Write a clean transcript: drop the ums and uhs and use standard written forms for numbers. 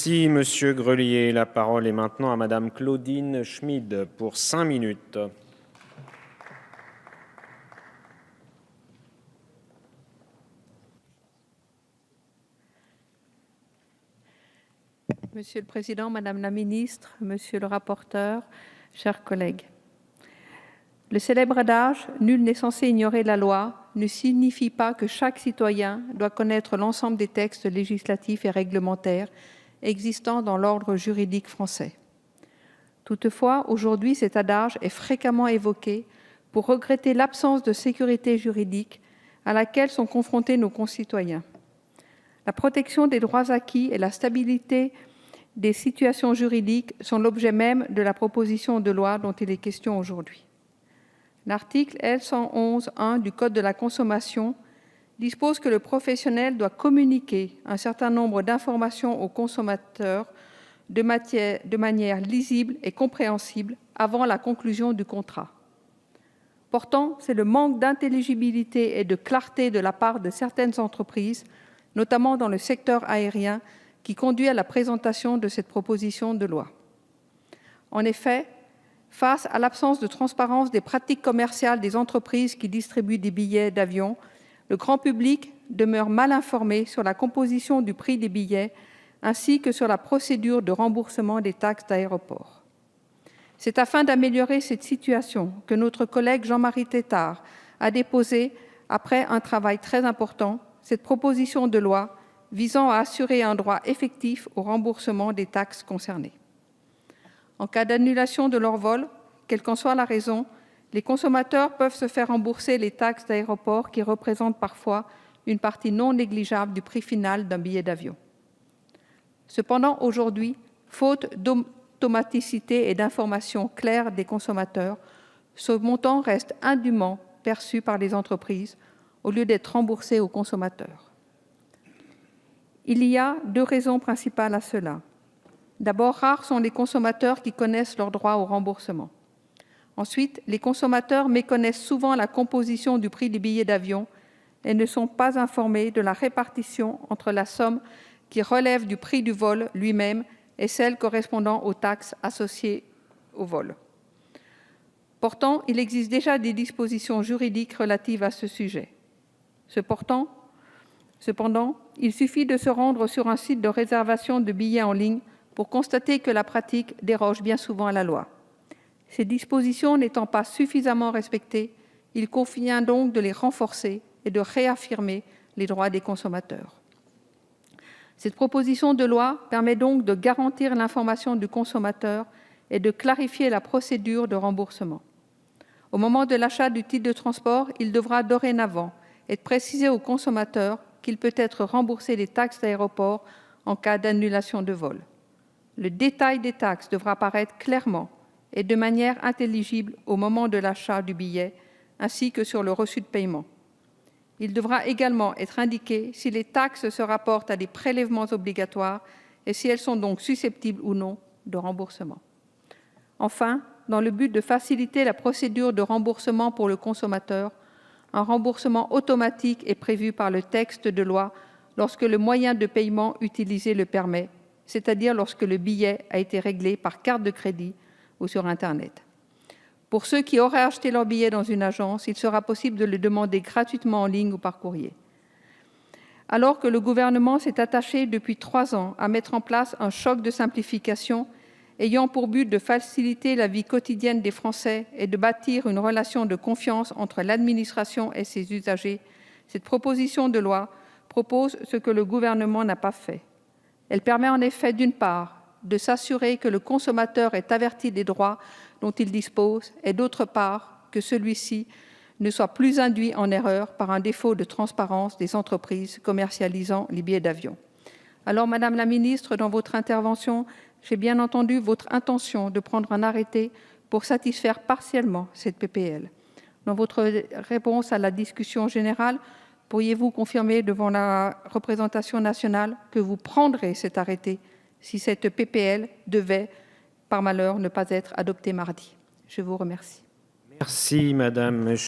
Merci, Monsieur Grelier. La parole est maintenant à Madame Claudine Schmid pour 5 minutes. Monsieur le Président, Madame la Ministre, Monsieur le rapporteur, chers collègues. Le célèbre adage « Nul n'est censé ignorer la loi » ne signifie pas que chaque citoyen doit connaître l'ensemble des textes législatifs et réglementaires existant dans l'ordre juridique français. Toutefois, aujourd'hui, cet adage est fréquemment évoqué pour regretter l'absence de sécurité juridique à laquelle sont confrontés nos concitoyens. La protection des droits acquis et la stabilité des situations juridiques sont l'objet même de la proposition de loi dont il est question aujourd'hui. L'article L111-1 du Code de la consommation dispose que le professionnel doit communiquer un certain nombre d'informations aux consommateurs de manière lisible et compréhensible avant la conclusion du contrat. Pourtant, c'est le manque d'intelligibilité et de clarté de la part de certaines entreprises, notamment dans le secteur aérien, qui conduit à la présentation de cette proposition de loi. En effet, face à l'absence de transparence des pratiques commerciales des entreprises qui distribuent des billets d'avion, le grand public demeure mal informé sur la composition du prix des billets ainsi que sur la procédure de remboursement des taxes d'aéroport. C'est afin d'améliorer cette situation que notre collègue Jean-Marie Tétart a déposé, après un travail très important, cette proposition de loi visant à assurer un droit effectif au remboursement des taxes concernées. En cas d'annulation de leur vol, quelle qu'en soit la raison, les consommateurs peuvent se faire rembourser les taxes d'aéroport qui représentent parfois une partie non négligeable du prix final d'un billet d'avion. Cependant, aujourd'hui, faute d'automaticité et d'informations claires des consommateurs, ce montant reste indûment perçu par les entreprises au lieu d'être remboursé aux consommateurs. Il y a 2 raisons principales à cela. D'abord, rares sont les consommateurs qui connaissent leur droit au remboursement. Ensuite, les consommateurs méconnaissent souvent la composition du prix des billets d'avion et ne sont pas informés de la répartition entre la somme qui relève du prix du vol lui-même et celle correspondant aux taxes associées au vol. Pourtant, il existe déjà des dispositions juridiques relatives à ce sujet. Cependant, il suffit de se rendre sur un site de réservation de billets en ligne pour constater que la pratique déroge bien souvent à la loi. Ces dispositions n'étant pas suffisamment respectées, il convient donc de les renforcer et de réaffirmer les droits des consommateurs. Cette proposition de loi permet donc de garantir l'information du consommateur et de clarifier la procédure de remboursement. Au moment de l'achat du titre de transport, il devra dorénavant être précisé au consommateur qu'il peut être remboursé des taxes d'aéroport en cas d'annulation de vol. Le détail des taxes devra apparaître clairement et de manière intelligible au moment de l'achat du billet, ainsi que sur le reçu de paiement. Il devra également être indiqué si les taxes se rapportent à des prélèvements obligatoires et si elles sont donc susceptibles ou non de remboursement. Enfin, dans le but de faciliter la procédure de remboursement pour le consommateur, un remboursement automatique est prévu par le texte de loi lorsque le moyen de paiement utilisé le permet, c'est-à-dire lorsque le billet a été réglé par carte de crédit ou sur Internet. Pour ceux qui auraient acheté leur billet dans une agence, il sera possible de le demander gratuitement en ligne ou par courrier. Alors que le gouvernement s'est attaché depuis 3 ans à mettre en place un choc de simplification ayant pour but de faciliter la vie quotidienne des Français et de bâtir une relation de confiance entre l'administration et ses usagers, cette proposition de loi propose ce que le gouvernement n'a pas fait. Elle permet en effet, d'une part, de s'assurer que le consommateur est averti des droits dont il dispose et, d'autre part, que celui-ci ne soit plus induit en erreur par un défaut de transparence des entreprises commercialisant les billets d'avion. Alors, Madame la Ministre, dans votre intervention, j'ai bien entendu votre intention de prendre un arrêté pour satisfaire partiellement cette PPL. Dans votre réponse à la discussion générale, pourriez-vous confirmer devant la représentation nationale que vous prendrez cet arrêté si cette PPL devait, par malheur, ne pas être adoptée mardi? Je vous remercie. Merci, Madame